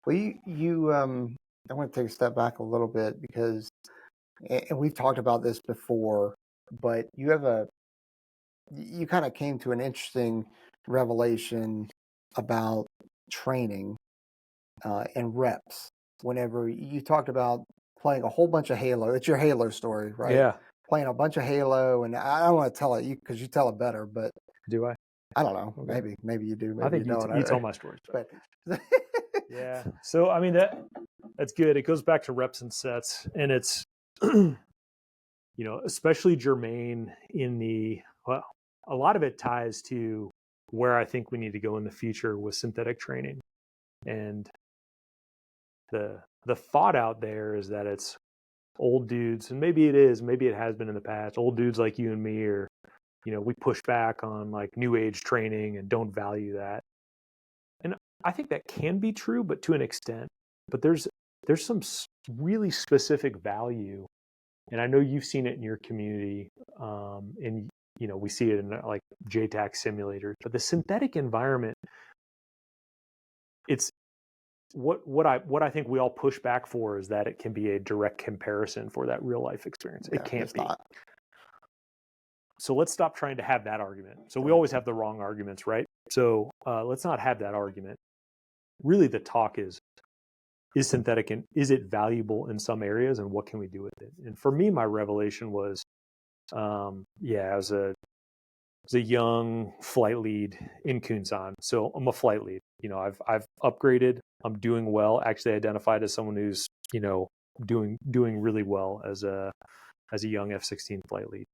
Well, I want to take a step back a little bit because, and we've talked about this before, but you kind of came to an interesting revelation about training and reps. Whenever you talked about playing a whole bunch of Halo, it's your Halo story, right? Yeah. Playing a bunch of Halo, and I don't want to tell it because you tell it better, but Do I? I don't know. Okay. Maybe you do. Maybe I think you don't. you tell my stories better. But Yeah. So I mean that's good. It goes back to reps and sets, and it's especially germane a lot of it ties to where I think we need to go in the future with synthetic training. And the thought out there is that it's old dudes, and maybe it has been in the past, old dudes like you and me, or we push back on like new age training and don't value that. And I think that can be true, but to an extent. But there's some really specific value, and I know you've seen it in your community, and we see it in like JTAC simulators. But the synthetic environment, it's what I think we all push back for is that it can be a direct comparison for that real life experience. Yeah, it can't it's be. not. So let's stop trying to have that argument. So we always have the wrong arguments, right? So let's not have that argument. Really, the talk is synthetic, and is it valuable in some areas, and what can we do with it? And for me, my revelation was, I was a young flight lead in Kunsan. So I'm a flight lead. I've upgraded. I'm doing well. Actually identified as someone who's doing really well as a young F-16 flight lead.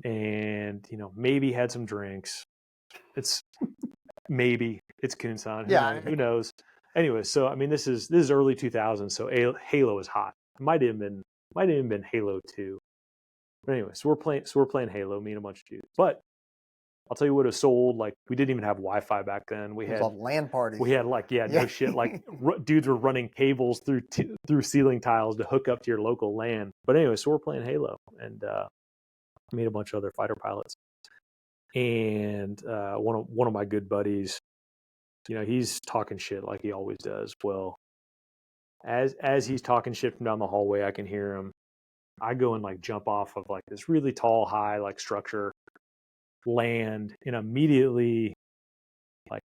And maybe had some drinks. It's Kunsan. Yeah. Who knows? Anyway, so I mean, this is early 2000s, so Halo is hot. Might have even been Halo 2. But anyway, so we're playing Halo, me and a bunch of dudes. But I'll tell you what, it was so old. Like, we didn't even have Wi-Fi back then. We had LAN parties. We had no shit. Like dudes were running cables through ceiling tiles to hook up to your local LAN. But anyway, so we're playing Halo, and made a bunch of other fighter pilots. And one of my good buddies, he's talking shit like he always does. Well, as he's talking shit from down the hallway, I can hear him. I go and like jump off of like this really tall, high like structure, land, and immediately like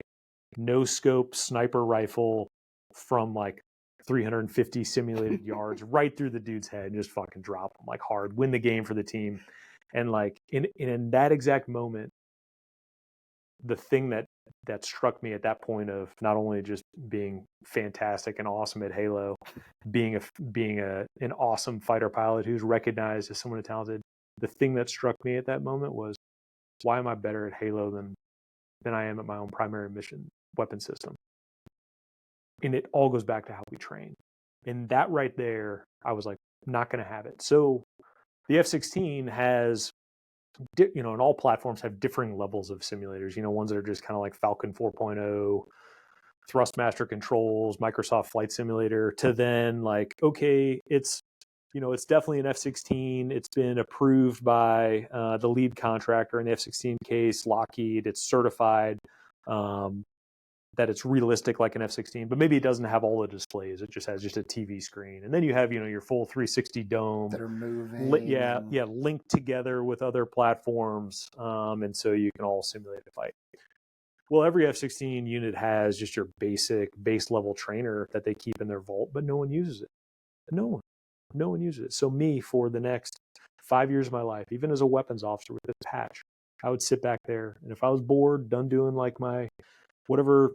no scope sniper rifle from like 350 simulated yards right through the dude's head and just fucking drop him like hard, win the game for the team. And like in that exact moment, the thing that struck me at that point of not only just being fantastic and awesome at Halo, being an awesome fighter pilot who's recognized as someone talented, the thing that struck me at that moment was, why am I better at Halo than I am at my own primary mission weapon system? And it all goes back to how we train. And that right there, I was like, not going to have it. So the F-16 has, and all platforms have differing levels of simulators, ones that are just kind of like Falcon 4.0, Thrustmaster controls, Microsoft Flight Simulator, to then like, okay, it's definitely an F-16. It's been approved by the lead contractor in the F-16 case, Lockheed. It's certified that it's realistic like an F-16, but maybe it doesn't have all the displays. It just has a TV screen. And then you have, your full 360 dome that are moving. Linked together with other platforms. And so you can all simulate a fight. Well, every F-16 unit has just your base level trainer that they keep in their vault, but no one uses it. No one uses it. So me, for the next 5 years of my life, even as a weapons officer with this patch, I would sit back there, and if I was bored, done doing like my whatever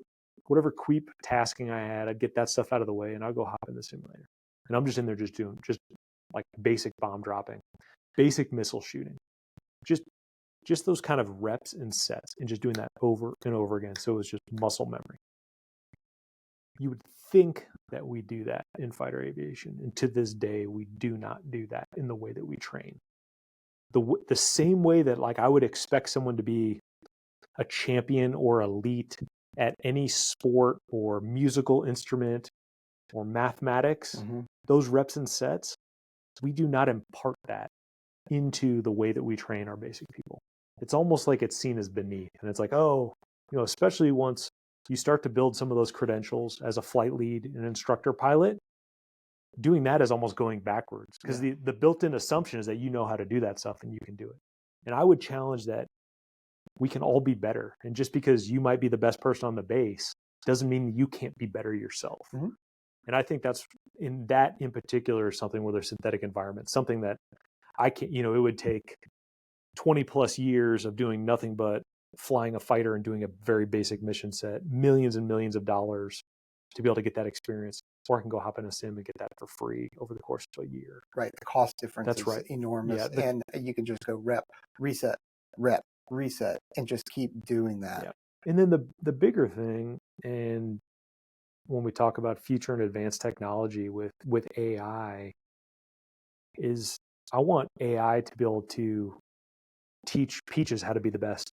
creep tasking I had, I'd get that stuff out of the way, and I'd go hop in the simulator. And I'm just in there just doing like basic bomb dropping, basic missile shooting, just those kind of reps and sets, and just doing that over and over again. So it was just muscle memory. You would think that we do that in fighter aviation, and to this day, we do not do that in the way that we train. The same way that like I would expect someone to be a champion or elite at any sport or musical instrument or mathematics, those reps and sets, we do not impart that into the way that we train our basic people. It's almost like it's seen as beneath. And it's like, especially once you start to build some of those credentials as a flight lead and instructor pilot. Doing that is almost going backwards, because the built-in assumption is that you know how to do that stuff and you can do it. And I would challenge that we can all be better. And just because you might be the best person on the base doesn't mean you can't be better yourself. Mm-hmm. And I think that's in particular something where there's synthetic environments, something that I can, it would take 20 plus years of doing nothing but flying a fighter and doing a very basic mission set, millions and millions of dollars to be able to get that experience. Or I can go hop in a sim and get that for free over the course of a year. Right. The cost difference That's is right. enormous. Yeah, and you can just go rep, reset, and just keep doing that. Yeah. And then the bigger thing, and when we talk about future and advanced technology with AI, is I want AI to be able to teach Peaches how to be the best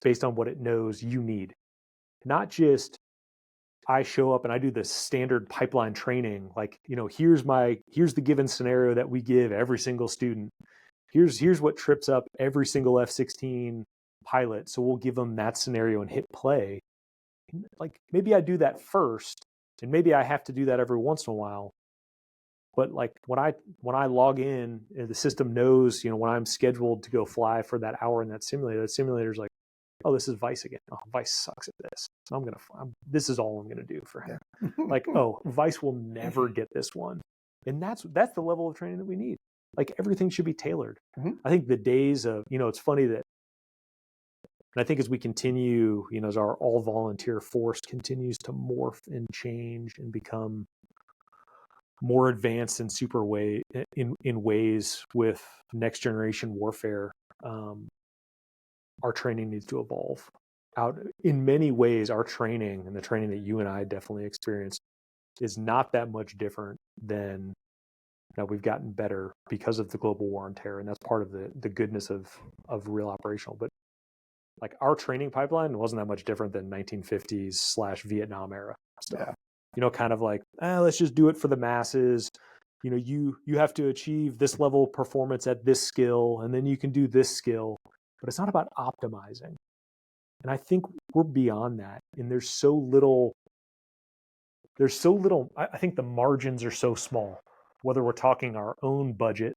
based on what it knows you need. Not just I show up and I do the standard pipeline training, like, here's the given scenario that we give every single student. Here's what trips up every single F-16 pilot. So we'll give them that scenario and hit play. Like, maybe I do that first, and maybe I have to do that every once in a while. But like when I log in, the system knows, when I'm scheduled to go fly for that hour in that simulator's like, oh, this is Vice again. Oh, Vice sucks at this. So this is all I'm gonna do for him. Yeah. Like, oh, Vice will never get this one. And that's the level of training that we need. Like, everything should be tailored. Mm-hmm. I think the days of, it's funny that, and I think as we continue, as our all volunteer force continues to morph and change and become more advanced and super in ways with next generation warfare, our training needs to evolve. Out in many ways, our training and the training that you and I definitely experienced is not that much different than. Now, we've gotten better because of the global war on terror, and that's part of the goodness of real operational. But like, our training pipeline wasn't that much different than 1950s / Vietnam era stuff. Yeah. Kind of like, let's just do it for the masses. You have to achieve this level of performance at this skill, and then you can do this skill. But it's not about optimizing. And I think we're beyond that. And there's so little. I think the margins are so small, whether we're talking our own budget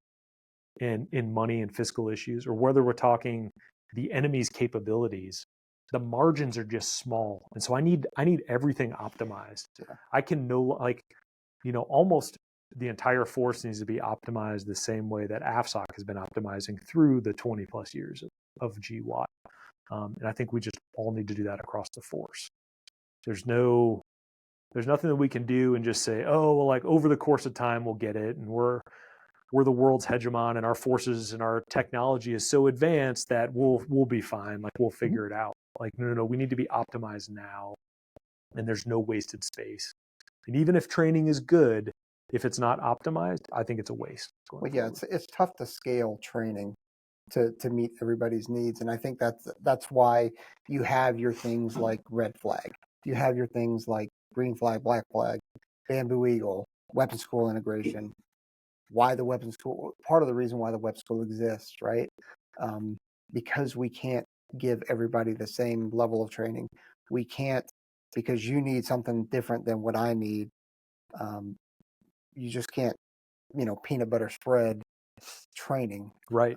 and in money and fiscal issues, or whether we're talking the enemy's capabilities. The margins are just small. And so I need everything optimized. Yeah. I can almost the entire force needs to be optimized the same way that AFSOC has been optimizing through the 20 plus years of GWAT. And I think we just all need to do that across the force. There's nothing that we can do and just say, oh, well, like, over the course of time, we'll get it. And we're the world's hegemon, and our forces and our technology is so advanced that we'll be fine. Like, we'll figure it out. Like, no, we need to be optimized now. And there's no wasted space. And even if training is good, if it's not optimized, I think it's a waste. Well, yeah, it's tough to scale training to meet everybody's needs. And I think that's why you have your things like Red Flag. You have your things like Green Flag, Black Flag, Bamboo Eagle, weapon school integration. Why the weapon school? Part of the reason why the weapon school exists, right? Because we can't give everybody the same level of training. We can't, because you need something different than what I need. You just can't, peanut butter spread training. Right.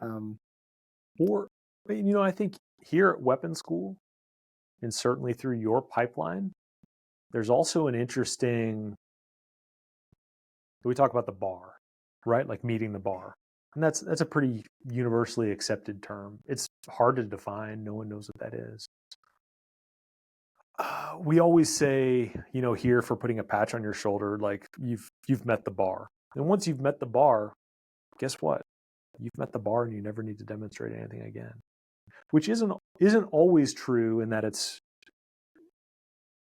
Or, I think here at weapon school, and certainly through your pipeline, there's also an interesting, we talk about the bar, right? Like, meeting the bar. And that's a pretty universally accepted term. It's hard to define. No one knows what that is. We always say, here, for putting a patch on your shoulder, like, you've met the bar. And once you've met the bar, guess what? You've met the bar, and you never need to demonstrate anything again. Which isn't always true, in that it's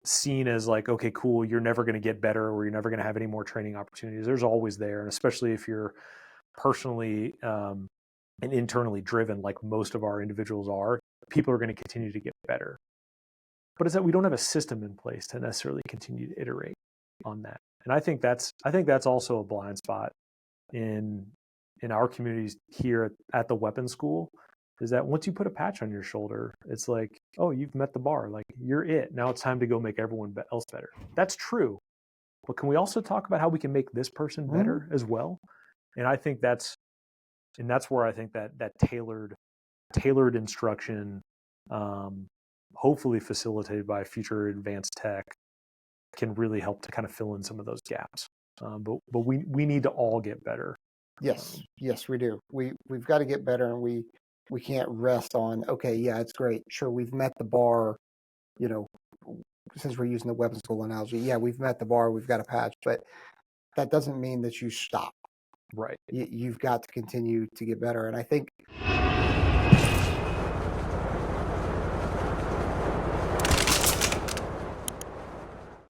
seen as like, okay, cool, you're never going to get better, or you're never going to have any more training opportunities. There's always there. And especially if you're personally and internally driven, like most of our individuals are, people are going to continue to get better. But it's that we don't have a system in place to necessarily continue to iterate on that. And I think that's also a blind spot in our communities here at the weapons school, is that once you put a patch on your shoulder, it's like, oh, you've met the bar. Like, you're it. Now it's time to go make everyone else better. That's true. But can we also talk about how we can make this person better as well? And I think that's where I think that tailored instruction, hopefully facilitated by future advanced tech, can really help to kind of fill in some of those gaps. But we need to all get better. Yes, yes, we do. We've got to get better, and we can't rest on, okay, yeah, it's great. Sure, we've met the bar, you know, since we're using the weapons school analogy. Yeah, we've met the bar, we've got a patch, but that doesn't mean that you stop. Right. You've got to continue to get better. And I think